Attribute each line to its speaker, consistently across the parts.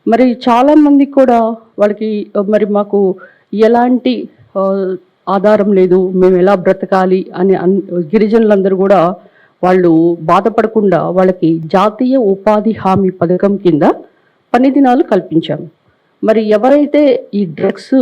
Speaker 1: మరి చాలామందికి కూడా వాళ్ళకి మరి మాకు ఎలాంటి ఆధారం లేదు, మేము ఎలా బ్రతకాలి అని గిరిజనులందరూ కూడా వాళ్ళు బాధపడకుండా వాళ్ళకి జాతీయ ఉపాధి హామీ పథకం కింద పని దినాలు కల్పించాము. మరి ఎవరైతే ఈ డ్రగ్స్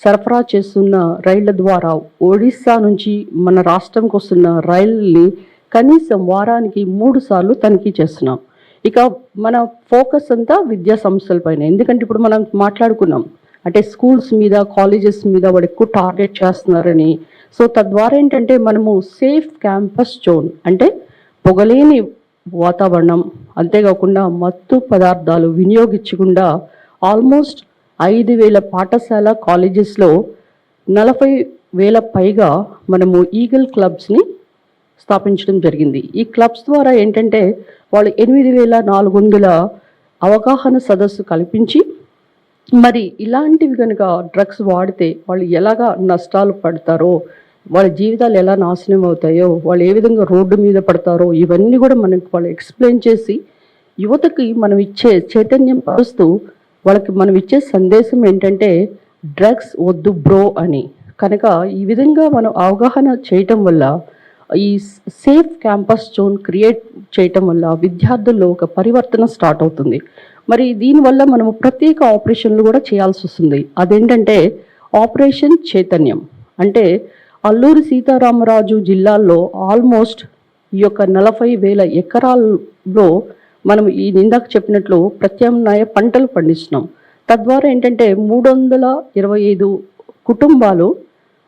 Speaker 1: సరఫరా చేస్తున్న రైళ్ల ద్వారా ఒడిస్సా నుంచి మన రాష్ట్రంకి వస్తున్న రైళ్ళని కనీసం వారానికి 3 సార్లు తనిఖీ చేస్తున్నాం. ఇక మన ఫోకస్ అంతా విద్యా సంస్థలపైన. ఎందుకంటే ఇప్పుడు మనం మాట్లాడుకున్నాం అంటే స్కూల్స్ మీద, కాలేజెస్ మీద వాడు ఎక్కువ టార్గెట్ చేస్తున్నారని. సో తద్వారా ఏంటంటే మనము సేఫ్ క్యాంపస్ జోన్ అంటే పొగలేని వాతావరణం, అంతేకాకుండా మత్తు పదార్థాలు వినియోగించకుండా ఆల్మోస్ట్ 5,000 పాఠశాల కాలేజెస్లో 40,000 పైగా మనము ఈగల్ క్లబ్స్ని స్థాపించడం జరిగింది. ఈ క్లబ్స్ ద్వారా ఏంటంటే వాళ్ళు 8,400 అవగాహన సదస్సు కల్పించి మరి ఇలాంటివి కనుక డ్రగ్స్ వాడితే వాళ్ళు ఎలాగా నష్టాలు పడతారో, వాళ్ళ జీవితాలు ఎలా నాశనం అవుతాయో, వాళ్ళు ఏ విధంగా రోడ్డు మీద పడతారో ఇవన్నీ కూడా మనకి వాళ్ళు ఎక్స్ప్లెయిన్ చేసి యువతకి మనం ఇచ్చే చైతన్యం పరుస్తూ వాళ్ళకి మనం ఇచ్చే సందేశం ఏంటంటే డ్రగ్స్ వద్దు బ్రో అని. కనుక ఈ విధంగా మనం అవగాహన చేయటం వల్ల ఈ సేఫ్ క్యాంపస్ జోన్ క్రియేట్ చేయటం వల్ల విద్యార్థుల్లో ఒక పరివర్తన స్టార్ట్ అవుతుంది. మరి దీనివల్ల మనము ప్రత్యేక ఆపరేషన్లు కూడా చేయాల్సి వస్తుంది. అదేంటంటే ఆపరేషన్ చైతన్యం. అంటే అల్లూరి సీతారామరాజు జిల్లాల్లో ఆల్మోస్ట్ ఈ యొక్క 40,000 ఎకరాల్లో మనం ఈ ఇందాక చెప్పినట్లు ప్రత్యామ్నాయ పంటలు పండిస్తున్నాం. తద్వారా ఏంటంటే 325 కుటుంబాలు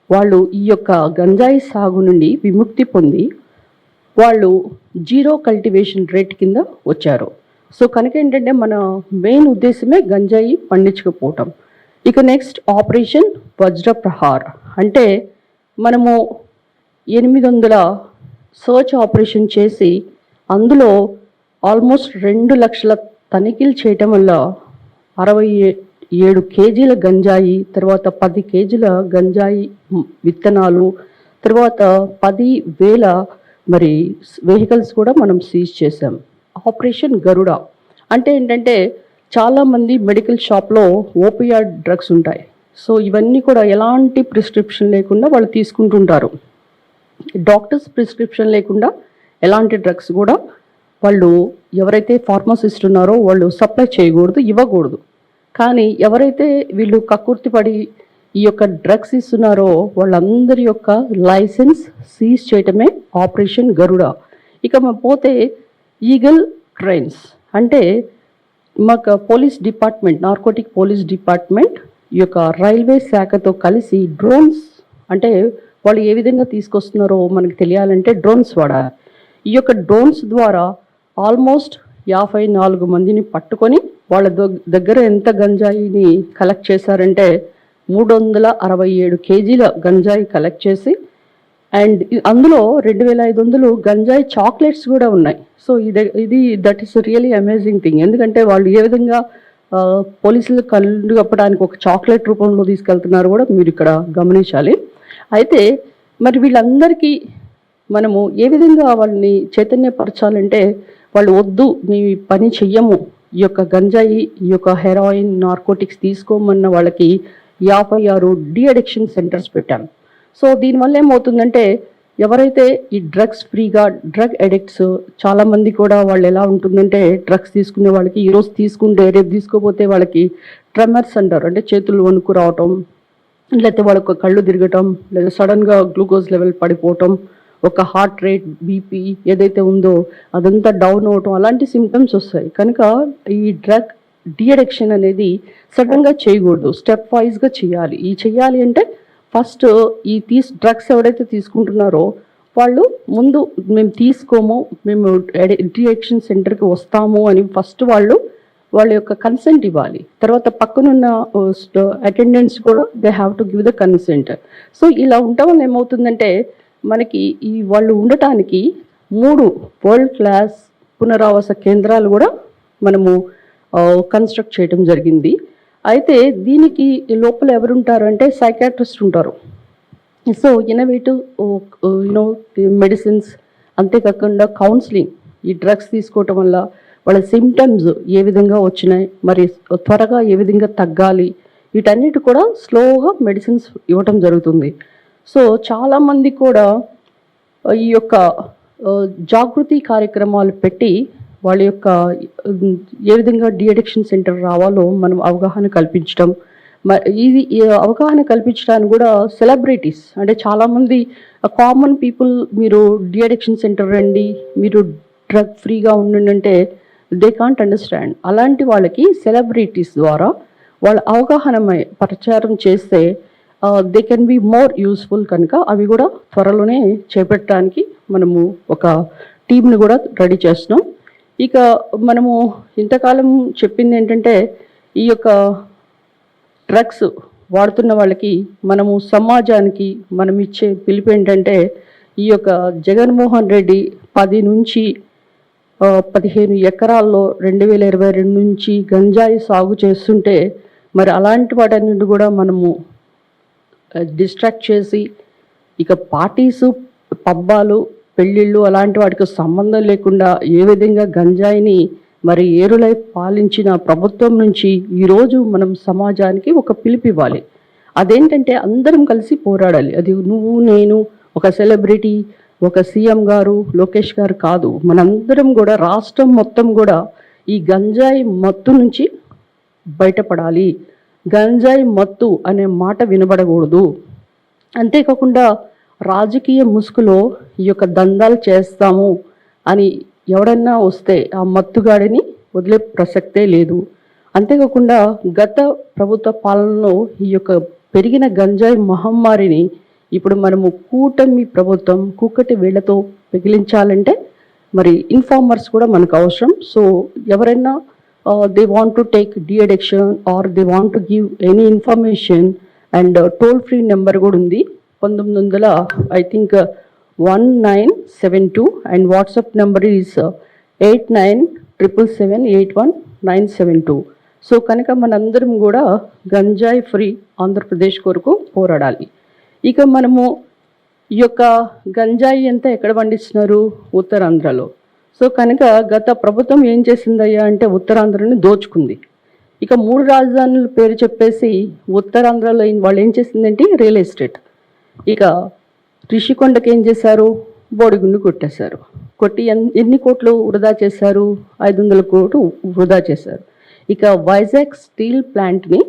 Speaker 1: వాళ్ళు ఈ యొక్క గంజాయి సాగు నుండి విముక్తి పొంది వాళ్ళు జీరో కల్టివేషన్ రేట్ కింద వచ్చారు. సో కనుక ఏంటంటే మన మెయిన్ ఉద్దేశమే గంజాయి పండించకపోవటం. ఇక నెక్స్ట్ ఆపరేషన్ వజ్రప్రహార్. అంటే మనము 800 సర్చ్ ఆపరేషన్ చేసి అందులో ఆల్మోస్ట్ 2 లక్షల తనిఖీలు చేయటం వల్ల 67 కేజీల గంజాయి, తర్వాత 10 కేజీల గంజాయి విత్తనాలు, తర్వాత 10,000 మరి వెహికల్స్ కూడా మనం సీజ్ చేసాం. ఆపరేషన్ గరుడ అంటే ఏంటంటే చాలామంది మెడికల్ షాప్లో ఓపియాడ్ డ్రగ్స్ ఉంటాయి. సో ఇవన్నీ కూడా ఎలాంటి ప్రిస్క్రిప్షన్ లేకుండా వాళ్ళు తీసుకుంటుంటారు. డాక్టర్స్ ప్రిస్క్రిప్షన్ లేకుండా ఎలాంటి డ్రగ్స్ కూడా వాళ్ళు ఎవరైతే ఫార్మసిస్ట్ ఉన్నారో వాళ్ళు సప్లై చేయకూడదు, ఇవ్వకూడదు. కానీ ఎవరైతే వీళ్ళు కక్కుర్తిపడి ఈ యొక్క డ్రగ్స్ ఇస్తున్నారో వాళ్ళందరి యొక్క లైసెన్స్ సీజ్ చేయటమే ఆపరేషన్ గరుడ. ఇక పోతే ఈగల్ ట్రైన్స్ అంటే మాకు police department, narcotic police department ఈ యొక్క రైల్వే శాఖతో కలిసి డ్రోన్స్ అంటే వాళ్ళు ఏ విధంగా తీసుకొస్తున్నారో మనకు తెలియాలంటే డ్రోన్స్ వాడాలి. ఈ యొక్క డ్రోన్స్ ద్వారా ఆల్మోస్ట్ 54 మందిని పట్టుకొని వాళ్ళ దగ్గర ఎంత గంజాయిని కలెక్ట్ చేశారంటే 367 కేజీల గంజాయి కలెక్ట్ చేసి అండ్ అందులో 2,500 గంజాయి చాక్లెట్స్ కూడా ఉన్నాయి. సో ఇది that is really amazing thing. ఎందుకంటే వాళ్ళు ఏ విధంగా పోలీసులు కళ్ళు కప్పడానికి ఒక చాక్లెట్ రూపంలో తీసుకెళ్తున్నారు కూడా మీరు ఇక్కడ గమనించాలి. అయితే మరి వీళ్ళందరికీ మనము ఏ విధంగా వాళ్ళని చైతన్యపరచాలంటే వాళ్ళు వద్దు మేము ఈ పని చెయ్యము, ఈ యొక్క గంజాయి, ఈ యొక్క హెరాయిన్, నార్కోటిక్స్ తీసుకోమన్న వాళ్ళకి 56 డీ అడిక్షన్ సెంటర్స్ పెట్టాం. సో దీనివల్ల ఏమవుతుందంటే ఎవరైతే ఈ డ్రగ్స్ ఫ్రీగా డ్రగ్ అడిక్ట్స్ చాలామంది కూడా వాళ్ళు ఎలా ఉంటుందంటే డ్రగ్స్ తీసుకునే వాళ్ళకి ఈరోజు తీసుకుంటే రేపు తీసుకోపోతే వాళ్ళకి ట్రెమర్స్ అంటారు, అంటే చేతులు వణుకు రావటం, లేకపోతే వాళ్ళకు కళ్ళు తిరగటం, లేదా సడన్గా గ్లూకోజ్ లెవెల్ పడిపోవటం, ఒక హార్ట్ రేట్, బీపీ ఏదైతే ఉందో అదంతా డౌన్ అవటం, అలాంటి సిమ్టమ్స్ వస్తాయి. కనుక ఈ డ్రగ్ డీ అడిక్షన్ అనేది సడన్గా చేయకూడదు, స్టెప్ వైజ్గా చేయాలి. ఈ చేయాలి అంటే ఫస్ట్ ఈ డ్రగ్స్ ఎవరైతే తీసుకుంటున్నారో వాళ్ళు ముందు మేము తీసుకోము, మేము డీ అడిక్షన్ సెంటర్కి వస్తాము అని ఫస్ట్ వాళ్ళ యొక్క కన్సెంట్ ఇవ్వాలి. తర్వాత పక్కనున్న అటెండెంట్స్ కూడా they have to give the consent. So ఇలా ఉండటం వల్ల ఏమవుతుందంటే మనకి ఈ వాళ్ళు ఉండటానికి 3 వరల్డ్ క్లాస్ పునరావాస కేంద్రాలు కూడా మనము కన్స్ట్రక్ట్ చేయడం జరిగింది. అయితే దీనికి లోపల ఎవరుంటారు అంటే సైకాట్రిస్ట్ ఉంటారు. సో ఇన్నోవేటివ్ మెడిసిన్స్, అంతేకాకుండా కౌన్సిలింగ్, ఈ డ్రగ్స్ తీసుకోవటం వల్ల వాళ్ళ సిమ్టమ్స్ ఏ విధంగా వచ్చినాయి, మరి త్వరగా ఏ విధంగా తగ్గాలి, వీటన్నిటి కూడా స్లోగా మెడిసిన్స్ ఇవ్వటం జరుగుతుంది. సో చాలామంది కూడా ఈ యొక్క జాగృతి కార్యక్రమాలు పెట్టి వాళ్ళ యొక్క ఏ విధంగా డీఅడిక్షన్ సెంటర్ రావాలో మనం అవగాహన కల్పించడం, ఇది ఈ అవగాహన కల్పించడానికి కూడా సెలబ్రిటీస్ అంటే చాలామంది కామన్ పీపుల్ మీరు డీఅడిక్షన్ సెంటర్ రండి, మీరు డ్రగ్ ఫ్రీగా ఉండండి అంటే దే కాంట్ అండర్స్టాండ్. అలాంటి వాళ్ళకి సెలబ్రిటీస్ ద్వారా వాళ్ళ అవగాహన ప్రచారం చేస్తే they can be more useful. కనుక అవి కూడా త్వరలోనే చేపట్టడానికి మనము ఒక టీంని కూడా రెడీ చేస్తున్నాం. ఇక మనము ఇంతకాలం చెప్పింది ఏంటంటే ఈ యొక్క డ్రగ్స్ వాడుతున్న వాళ్ళకి మనము సమాజానికి మనం ఇచ్చే పిలుపు ఏంటంటే ఈ యొక్క జగన్మోహన్ రెడ్డి 10 నుంచి 15 ఎకరాల్లో 2022 నుంచి గంజాయి సాగు చేస్తుంటే మరి అలాంటి వాటన్నింటి కూడా మనము డిస్ట్రాక్ట్ చేసి ఇక పార్టీసు, పబ్బాలు, పెళ్ళిళ్ళు అలాంటి వాటికి సంబంధం లేకుండా ఏ విధంగా గంజాయిని మరి ఏరులై పాలించిన ప్రభుత్వం నుంచి ఈరోజు మనం సమాజానికి ఒక పిలుపు ఇవ్వాలి. అదేంటంటే అందరం కలిసి పోరాడాలి. అది నువ్వు, నేను, ఒక సెలబ్రిటీ, ఒక సీఎం గారు, లోకేష్ గారు కాదు, మనందరం కూడా రాష్ట్రం మొత్తం కూడా ఈ గంజాయి మత్తు నుంచి బయటపడాలి. గంజాయి మత్తు అనే మాట వినబడకూడదు. అంతేకాకుండా రాజకీయ ముసుగులో ఈ యొక్క దందాలు చేస్తాము అని ఎవడన్నా వస్తే ఆ మత్తుగాడిని వదిలే ప్రసక్తే లేదు. అంతేకాకుండా గత ప్రభుత్వ పాలనలో ఈ యొక్క పెరిగిన గంజాయి మహమ్మారిని ఇప్పుడు మనము కూటమి ప్రభుత్వం కూకటి వేళ్లతో పెగిలించాలంటే మరి ఇన్ఫార్మర్స్ కూడా మనకు అవసరం. సో ఎవరైనా they want to take de-addiction or they want to give any information and toll free number కూడా ఉంది 1900 I think 1972 and WhatsApp number is 8977781972. So కనుక మనందరం కూడా గంజాయి ఫ్రీ ఆంధ్రప్రదేశ్ కొరకు పోరాడాలి. ఇక మనము ఈ యొక్క గంజాయి అంతా ఎక్కడ పండిస్తున్నారు? ఉత్తరాంధ్రలో. సో కనుక గత ప్రభుత్వం ఏం చేసిందయ్యా అంటే ఉత్తరాంధ్రని దోచుకుంది. ఇక 3 రాజధానుల పేరు చెప్పేసి ఉత్తరాంధ్రలో వాళ్ళు ఏం చేసిందంటే రియల్ ఎస్టేట్. ఇక రిషికొండకి ఏం చేశారు? బోడిగుండు కొట్టేశారు. కొట్టి ఎన్ని కోట్లు వృధా చేశారు? 500 కోట్లు వృధా చేశారు. ఇక వైజాగ్ స్టీల్ ప్లాంట్ని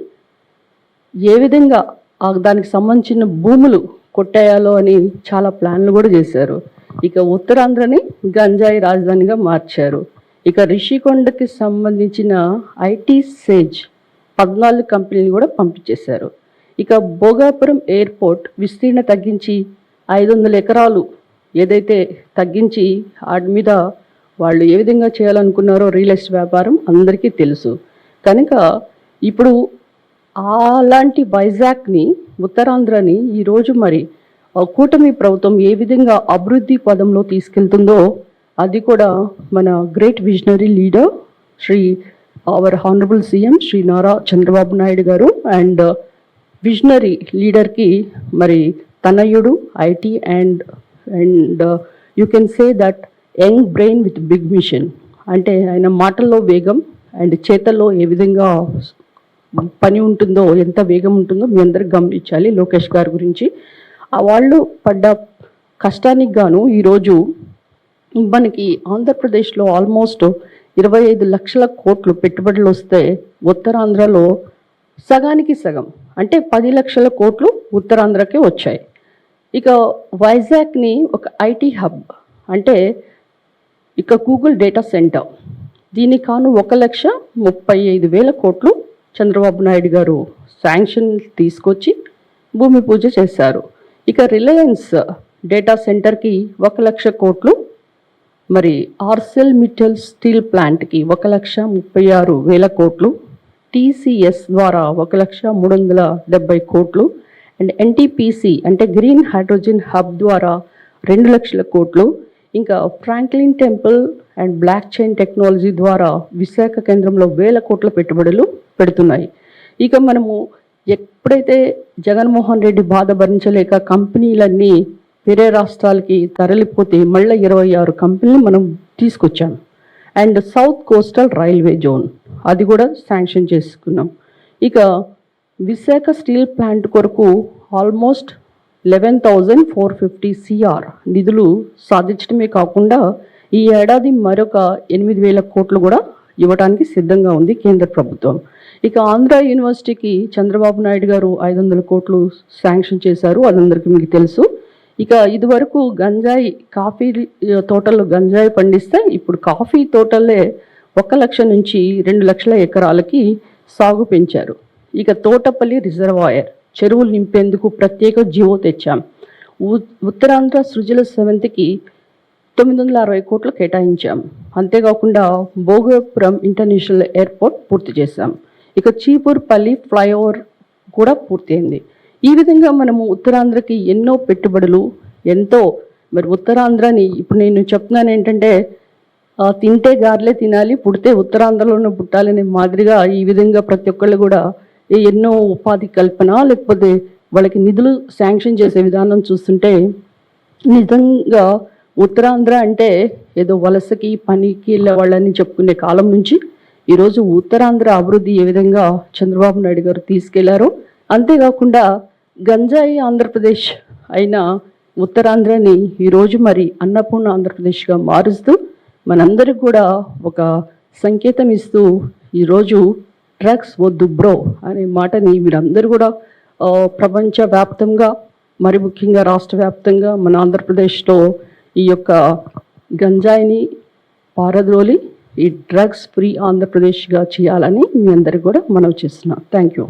Speaker 1: ఏ విధంగా దానికి సంబంధించిన భూములు కొట్టేయాలో అని చాలా ప్లాన్లు కూడా చేశారు. ఇక ఉత్తరాంధ్రని గంజాయి రాజధానిగా మార్చారు. ఇక రిషికొండకి సంబంధించిన ఐటీ సేజ్ 14 కంపెనీలు కూడా పంపించేశారు. ఇక భోగాపురం ఎయిర్పోర్ట్ విస్తీర్ణ తగ్గించి 500 ఎకరాలు ఏదైతే తగ్గించి వాటి మీద వాళ్ళు ఏ విధంగా చేయాలనుకున్నారో రియల్ ఎస్టేట్ వ్యాపారం అందరికీ తెలుసు. కనుక ఇప్పుడు అలాంటి వైజాగ్ని, ఉత్తరాంధ్రని ఈరోజు మరి కూటమి ప్రభుత్వం ఏ విధంగా అభివృద్ధి పదంలో తీసుకెళ్తుందో అది కూడా మన great visionary leader Shri our honourable CM Shri Nara Chandrababu Naidu గారు అండ్ విజనరీ లీడర్కి మరి తనయుడు IT and you can say that young brain with big mission. అంటే ఆయన మాటల్లో వేగం అండ్ చేతల్లో ఏ విధంగా పని ఉంటుందో, ఎంత వేగం ఉంటుందో మీ అందరికి గమనించాలి. లోకేష్ గారి గురించి వాళ్ళు పడ్డ కష్టానికి గాను ఈరోజు మనకి ఆంధ్రప్రదేశ్లో ఆల్మోస్ట్ 25 లక్షల కోట్లు పెట్టుబడులు వస్తే ఉత్తరాంధ్రలో సగానికి సగం అంటే 10 లక్షల కోట్లు ఉత్తరాంధ్రకే వచ్చాయి. ఇక వైజాగ్ని ఒక ఐటీ హబ్ అంటే ఇక గూగుల్ డేటా సెంటర్, దీనికి కాను 1,35,000 కోట్లు చంద్రబాబు నాయుడు గారు శాంక్షన్ తీసుకొచ్చి భూమి పూజ చేశారు. ఇక రిలయన్స్ డేటా సెంటర్కి 1,00,000 కోట్లు, మరి ఆర్సెల్ మిట్టల్ స్టీల్ ప్లాంట్కి 1,36,000 కోట్లు, టీసీఎస్ ద్వారా 1,370,000 కోట్లు అండ్ ఎన్టీపీసీ అంటే గ్రీన్ హైడ్రోజన్ హబ్ ద్వారా 2,00,000 కోట్లు, ఇంకా Franklin temple and block chain technology ద్వారా విశాఖ కేంద్రంలో 1,000 కోట్ల పెట్టుబడులు పెడుతున్నాయి. ఇక మనము ఎప్పుడైతే జగన్మోహన్ రెడ్డి బాధ భరించలేక కంపెనీలన్నీ వేరే రాష్ట్రాలకి తరలిపోతే మళ్ళీ 26 కంపెనీలు మనం తీసుకొచ్చాం. And south coastal railway zone అది కూడా శాంక్షన్ చేసుకున్నాం. ఇక విశాఖ స్టీల్ ప్లాంట్ కొరకు ఆల్మోస్ట్ 11,450 CR నిధులు సాధించడమే కాకుండా ఈ ఏడాది మరొక 8,000 కోట్లు కూడా ఇవ్వడానికి సిద్ధంగా ఉంది కేంద్ర ప్రభుత్వం. ఇక ఆంధ్ర యూనివర్సిటీకి చంద్రబాబు నాయుడు గారు 500 కోట్లు శాంక్షన్ చేశారు, అదందరికీ మీకు తెలుసు. ఇక ఇదివరకు గంజాయి కాఫీ తోటల్లో గంజాయి పండిస్తే ఇప్పుడు కాఫీ తోటలే 1 లక్ష నుంచి 2 లక్షల ఎకరాలకి సాగు పెంచారు. ఇక తోటపల్లి రిజర్వాయర్ చెరువులు నింపేందుకు ప్రత్యేక జీవో తెచ్చాం. ఉత్తరాంధ్ర సృజల సెవెంత్కి 960 కోట్లు కేటాయించాం. అంతేకాకుండా భోగపురం ఇంటర్నేషనల్ ఎయిర్పోర్ట్ పూర్తి చేశాం. ఇక చీపుర్పల్లి ఫ్లైఓవర్ కూడా పూర్తయింది. ఈ విధంగా మనము ఉత్తరాంధ్రకి ఎన్నో పెట్టుబడులు ఎంతో మరి ఉత్తరాంధ్రని ఇప్పుడు నేను చెప్తున్నాను ఏంటంటే తింటే గార్లే తినాలి, పుడితే ఉత్తరాంధ్రలోనే పుట్టాలనే మాదిరిగా ఈ విధంగా ప్రతి ఒక్కళ్ళు కూడా ఎన్నో ఉపాధి కల్పన లేకపోతే వాళ్ళకి నిధులు శాంక్షన్ చేసే విధానం చూస్తుంటే నిజంగా ఉత్తరాంధ్ర అంటే ఏదో వలసకి పనికి వెళ్ళే వాళ్ళని చెప్పుకునే కాలం నుంచి ఈరోజు ఉత్తరాంధ్ర అభివృద్ధి ఏ విధంగా చంద్రబాబు నాయుడు గారు తీసుకెళ్లారో, అంతేకాకుండా గంజాయి ఆంధ్రప్రదేశ్ అయిన ఉత్తరాంధ్రని ఈరోజు మరి అన్నపూర్ణ ఆంధ్రప్రదేశ్గా మారుస్తూ మనందరికి కూడా ఒక సంకేతం ఇస్తూ ఈరోజు డ్రగ్స్ వద్దు బ్రో అనే మాటని మీరందరూ కూడా ప్రపంచవ్యాప్తంగా మరి ముఖ్యంగా రాష్ట్ర వ్యాప్తంగా మన ఆంధ్రప్రదేశ్లో ఈ యొక్క గంజాయిని పారద్రోలి ఈ డ్రగ్స్ ఫ్రీ ఆంధ్రప్రదేశ్గా చేయాలని మీ అందరికీ కూడా మనవి చేస్తున్నాం. Thank you.